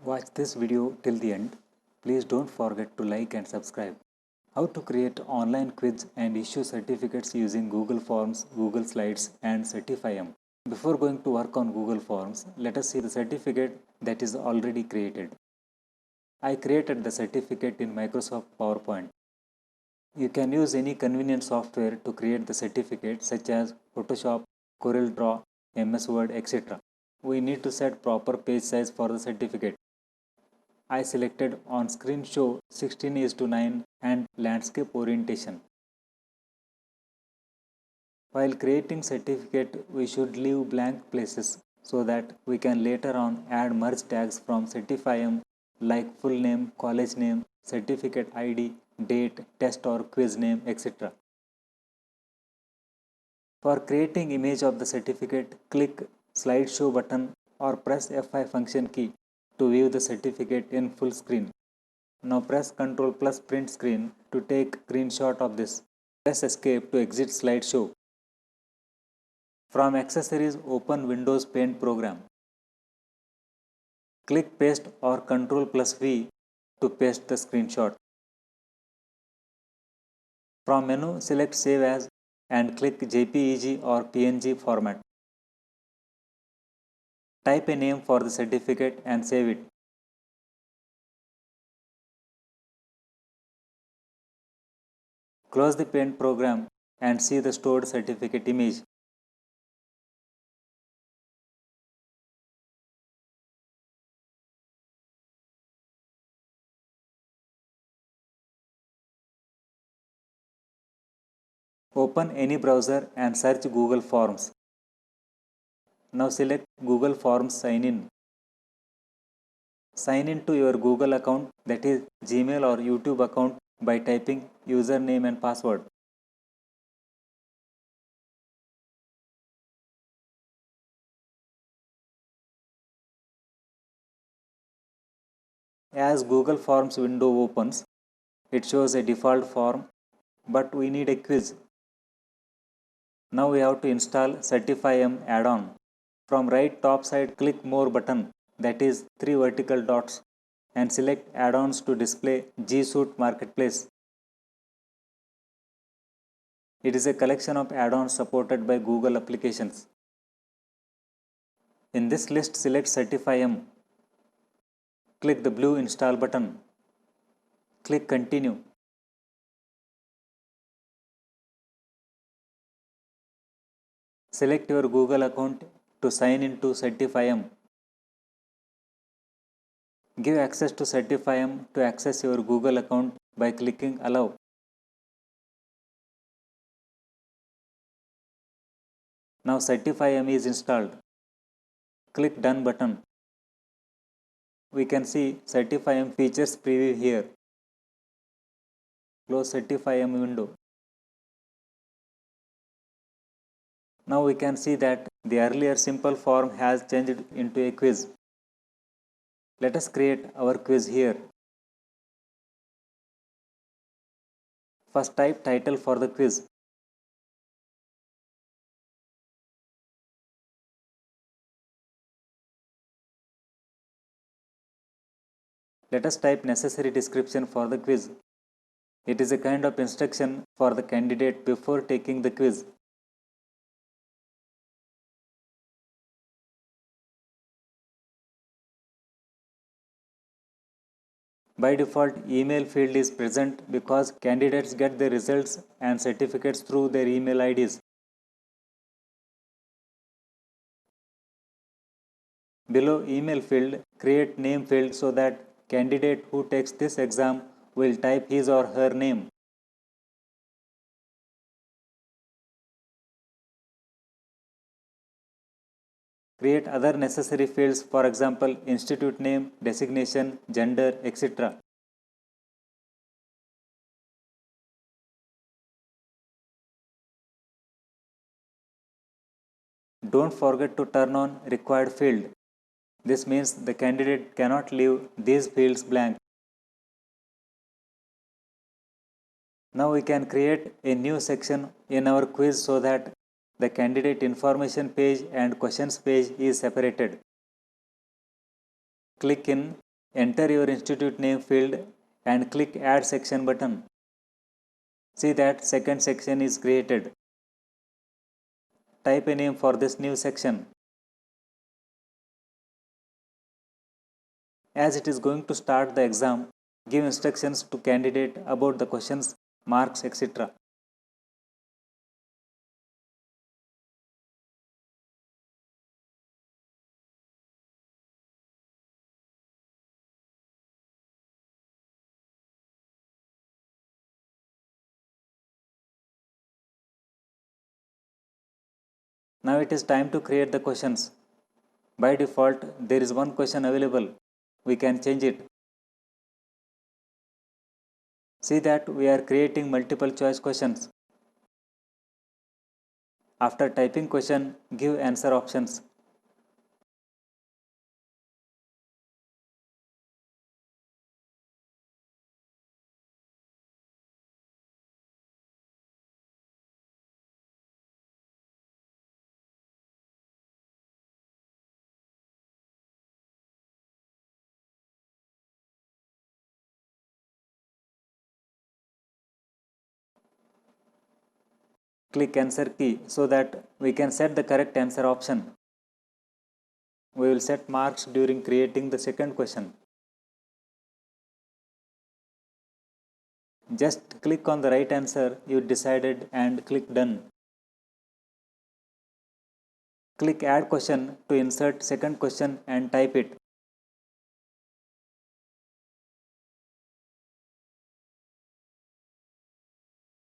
Watch this video till the end. Please don't forget to like and subscribe. How to create online quiz and issue certificates using Google Forms, Google Slides and Certify-M. Before going to work on Google Forms, let us see the certificate that is already created. I created the certificate in Microsoft PowerPoint. You can use any convenient software to create the certificate such as Photoshop, CorelDRAW, MS Word, etc. We need to set proper page size for the certificate. I selected on screen show 16:9 and landscape orientation. While creating certificate, we should leave blank places so that we can later on add merge tags from Certify-M like full name, college name, certificate ID, date, test or quiz name, etc. For creating image of the certificate, click slideshow button or press F5 function key to view the certificate in full screen. Now press Ctrl plus print screen to take screenshot of this. Press escape to exit slideshow. From accessories, open Windows Paint program. Click paste or Ctrl plus V to paste the screenshot. From menu, select save as and click JPEG or PNG format. Type a name for the certificate and save it. Close the Paint program and see the stored certificate image. Open any browser and search Google Forms. Now select Google Forms Sign In. Sign in to your Google account, that is Gmail or YouTube account, by typing username and password. As Google Forms window opens, it shows a default form, but we need a quiz. Now we have to install Certify-M add-on. From right top side, click More button, that is 3 vertical dots, and select Add-ons to display G Suite Marketplace. It is a collection of add-ons supported by Google applications. In this list, select Certify-M. Click the blue Install button. Click Continue. Select your Google account to sign in to Certify-M. Give access to Certify-M to access your Google account by clicking Allow. Now Certify-M is installed. Click Done button. We can see Certify-M features preview here. Close Certify-M window. Now we can see that the earlier simple form has changed into a quiz. Let us create our quiz here. First type title for the quiz. Let us type necessary description for the quiz. It is a kind of instruction for the candidate before taking the quiz. By default, email field is present because candidates get the results and certificates through their email IDs. Below email field, create name field so that candidate who takes this exam will type his or her name. Create other necessary fields, for example, institute name, designation, gender, etc. Don't forget to turn on required field. This means the candidate cannot leave these fields blank. Now we can create a new section in our quiz so that the candidate information page and questions page is separated. Click in Enter your institute name field and click Add Section button. See that second section is created. Type a name for this new section. As it is going to start the exam, give instructions to candidate about the questions, marks, etc. Now it is time to create the questions. By default, there is one question available. We can change it. See that we are creating multiple choice questions. After typing question, give answer options. Click answer key so that we can set the correct answer option. We will set marks during creating the second question. Just click on the right answer you decided and click done. Click add question to insert second question and type it.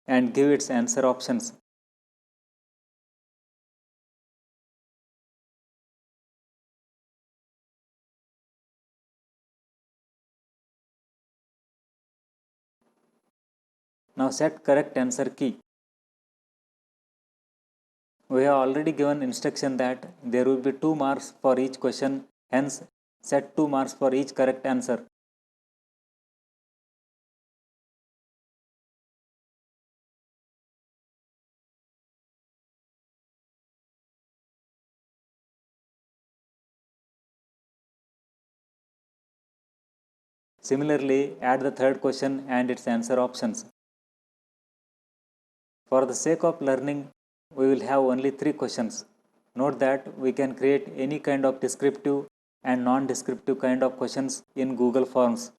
And give its answer options. Now set correct answer key. We have already given instruction that there will be 2 marks for each question, hence set 2 marks for each correct answer. Similarly, add the third question and its answer options. For the sake of learning, we will have only 3 questions. Note that we can create any kind of descriptive and non-descriptive kind of questions in Google Forms.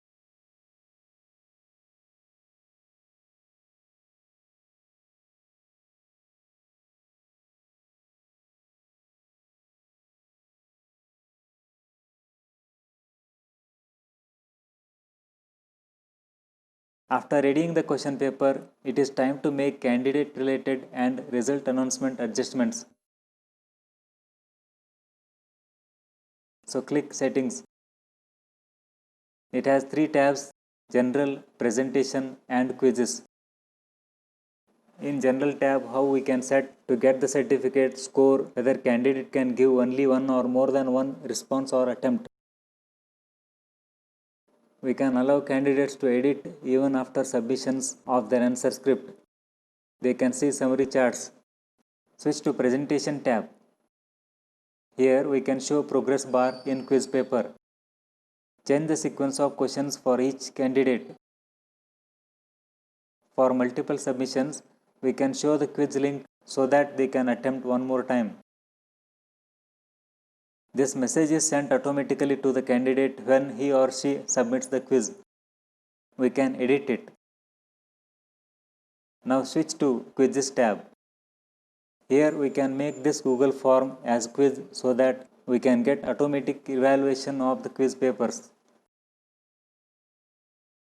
After reading the question paper, it is time to make candidate related and result announcement adjustments. So click Settings. It has 3 tabs: General, Presentation and Quizzes. In General tab, how we can set to get the certificate, score, whether candidate can give only one or more than one response or attempt. We can allow candidates to edit even after submissions of their answer script. They can see summary charts. Switch to Presentation tab. Here we can show progress bar in quiz paper. Change the sequence of questions for each candidate. For multiple submissions, we can show the quiz link so that they can attempt one more time. This message is sent automatically to the candidate when he or she submits the quiz. We can edit it. Now switch to Quizzes tab. Here we can make this Google form as quiz so that we can get automatic evaluation of the quiz papers.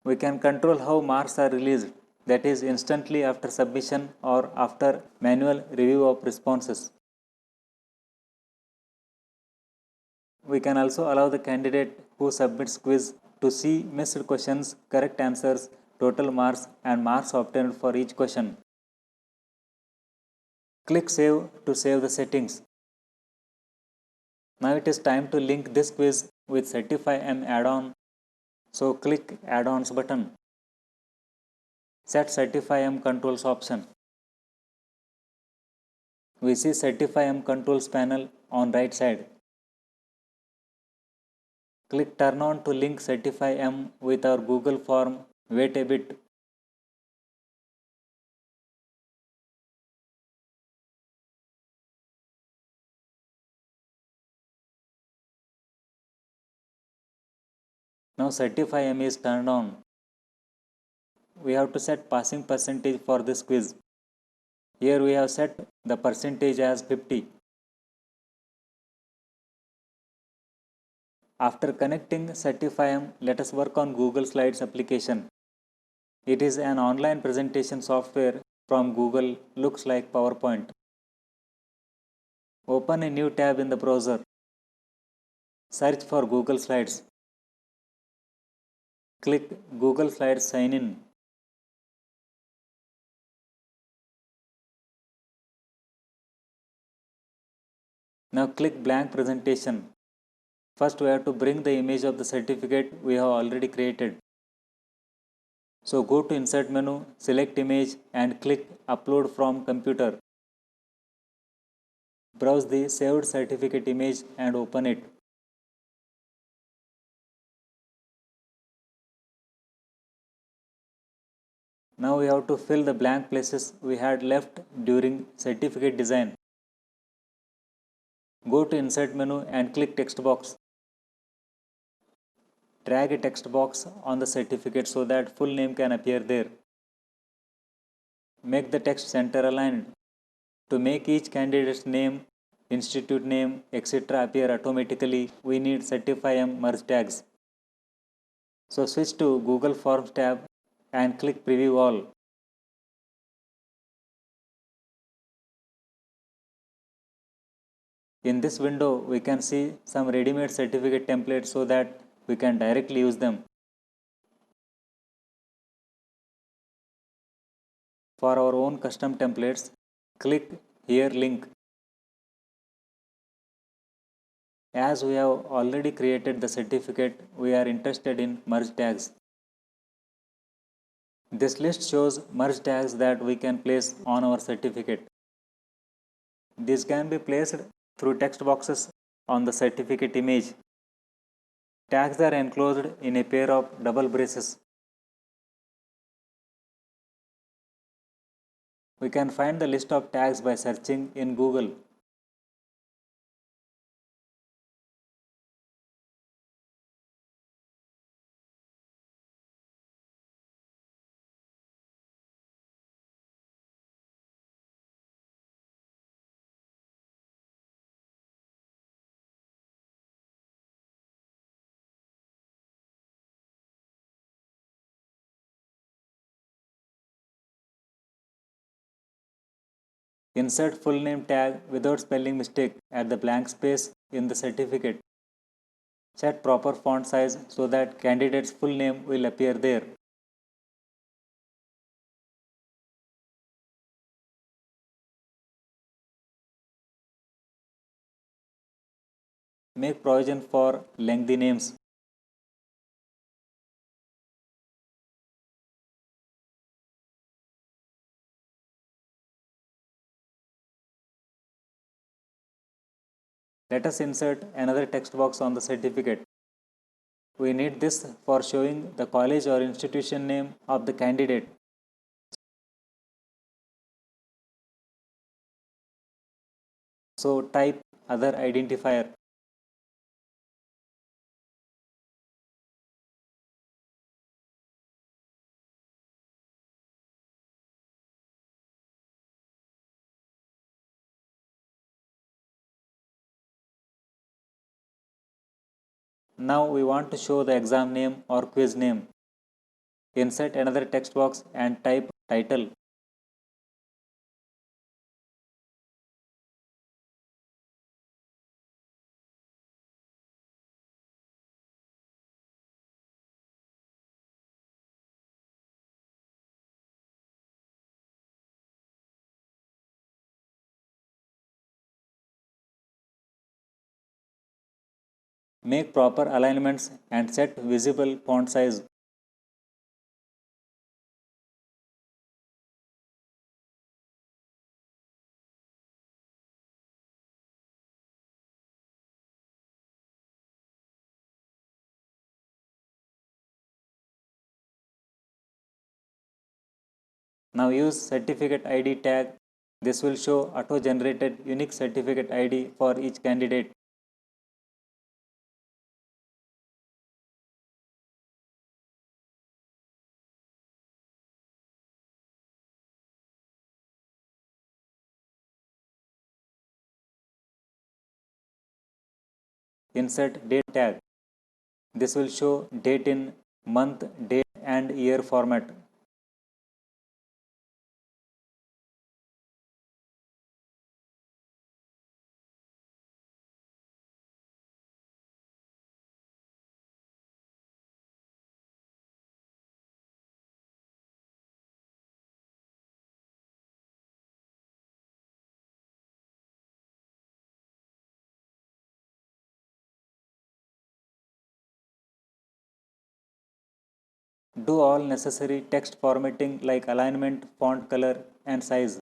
We can control how marks are released, that is instantly after submission or after manual review of responses. We can also allow the candidate who submits quiz to see missed questions, correct answers, total marks and marks obtained for each question. Click Save to save the settings. Now it is time to link this quiz with Certify-M add-on. So click Add-ons button. Set Certify-M controls option. We see Certify-M controls panel on right side. Click Turn on to link Certify M with our Google form. Wait a bit. Now Certify M is turned on. We have to set passing percentage for this quiz. Here we have set the percentage as 50. After connecting Certify M, let us work on Google Slides application. It is an online presentation software from Google, looks like PowerPoint. Open a new tab in the browser. Search for Google Slides. Click Google Slides Sign In. Now click Blank Presentation. First we have to bring the image of the certificate we have already created. So go to Insert menu, select Image and click Upload from Computer. Browse the saved certificate image and open it. Now we have to fill the blank places we had left during certificate design. Go to Insert menu and click Text box. Drag a text box on the certificate so that full name can appear there. Make the text center aligned. To make each candidate's name, institute name, etc. appear automatically, we need Certify M merge tags. So switch to Google Forms tab and click Preview All. In this window, we can see some ready-made certificate templates so that we can directly use them. For our own custom templates, click here link. As we have already created the certificate, we are interested in merge tags. This list shows merge tags that we can place on our certificate. These can be placed through text boxes on the certificate image. Tags are enclosed in a pair of double braces. We can find the list of tags by searching in Google. Insert full name tag without spelling mistake at the blank space in the certificate. Set proper font size so that candidate's full name will appear there. Make provision for lengthy names. Let us insert another text box on the certificate. We need this for showing the college or institution name of the candidate. So type other identifier. Now we want to show the exam name or quiz name. Insert another text box and type title. Make proper alignments and set visible font size. Now use certificate ID tag. This will show auto-generated unique certificate ID for each candidate. Insert date tag. This will show date in month, date and year format. Do all necessary text formatting like alignment, font color and size.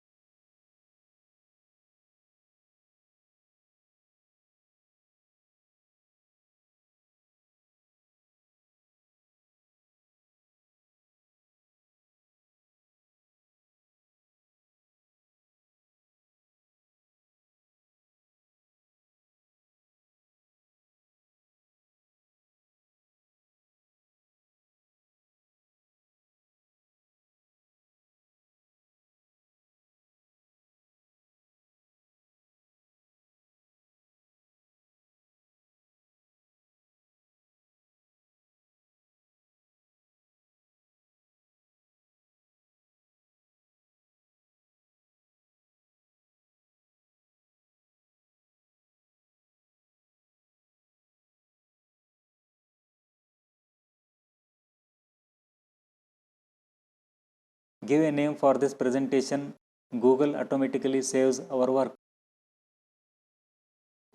Give a name for this presentation. Google automatically saves our work.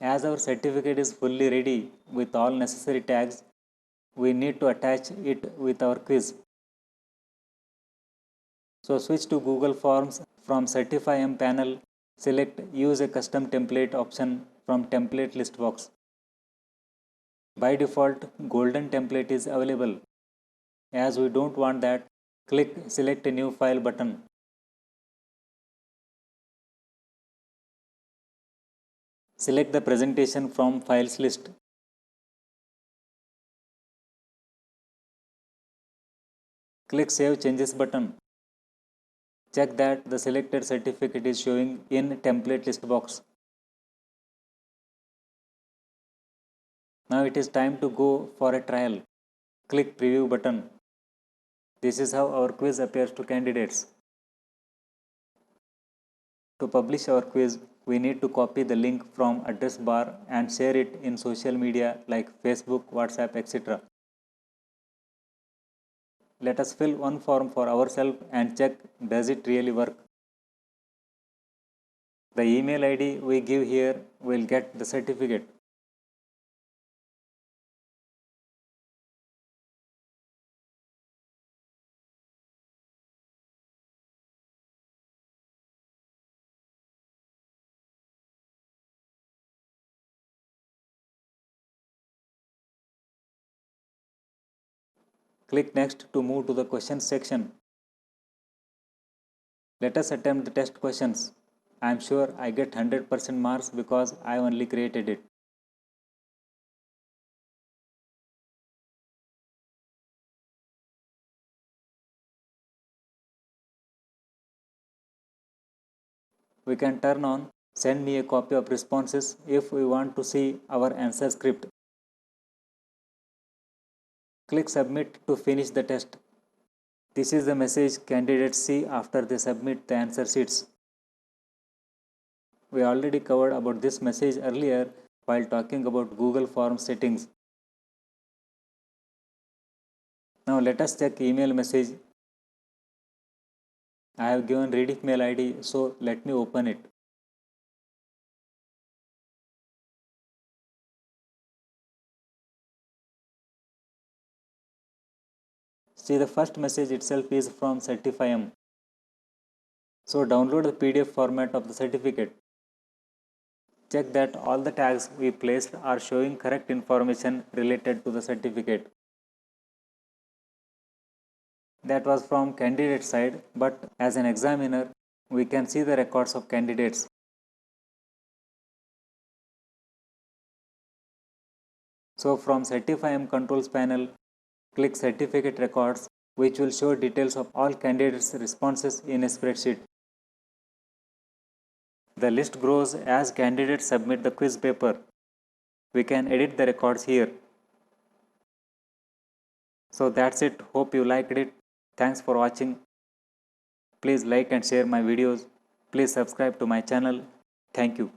As our certificate is fully ready with all necessary tags, we need to attach it with our quiz. So switch to Google Forms from Certify M panel. Select Use a custom template option from template list box. By default, golden template is available. As we don't want that, click Select a new file button. Select the presentation from files list. Click Save Changes button. Check that the selected certificate is showing in template list box. Now it is time to go for a trial. Click Preview button. This is how our quiz appears to candidates. To publish our quiz, we need to copy the link from address bar and share it in social media like Facebook, WhatsApp, etc. Let us fill one form for ourselves and check does it really work. The email ID we give here will get the certificate. Click Next to move to the questions section. Let us attempt the test questions. I am sure I get 100% marks because I only created it. We can turn on Send me a copy of responses if we want to see our answer script. Click Submit to finish the test. This is the message candidates see after they submit the answer sheets. We already covered about this message earlier while talking about Google Forms settings. Now let us check email message. I have given Rediff mail ID, so let me open it. See, the first message itself is from CertifyM. So download the PDF format of the certificate. Check that all the tags we placed are showing correct information related to the certificate. That was from candidate side, but as an examiner, we can see the records of candidates. So from CertifyM controls panel, click certificate records, which will show details of all candidates' responses in a spreadsheet. The list grows as candidates submit the quiz paper. We can edit the records here. So that's it. Hope you liked it. Thanks for watching. Please like and share my videos. Please subscribe to my channel. Thank you.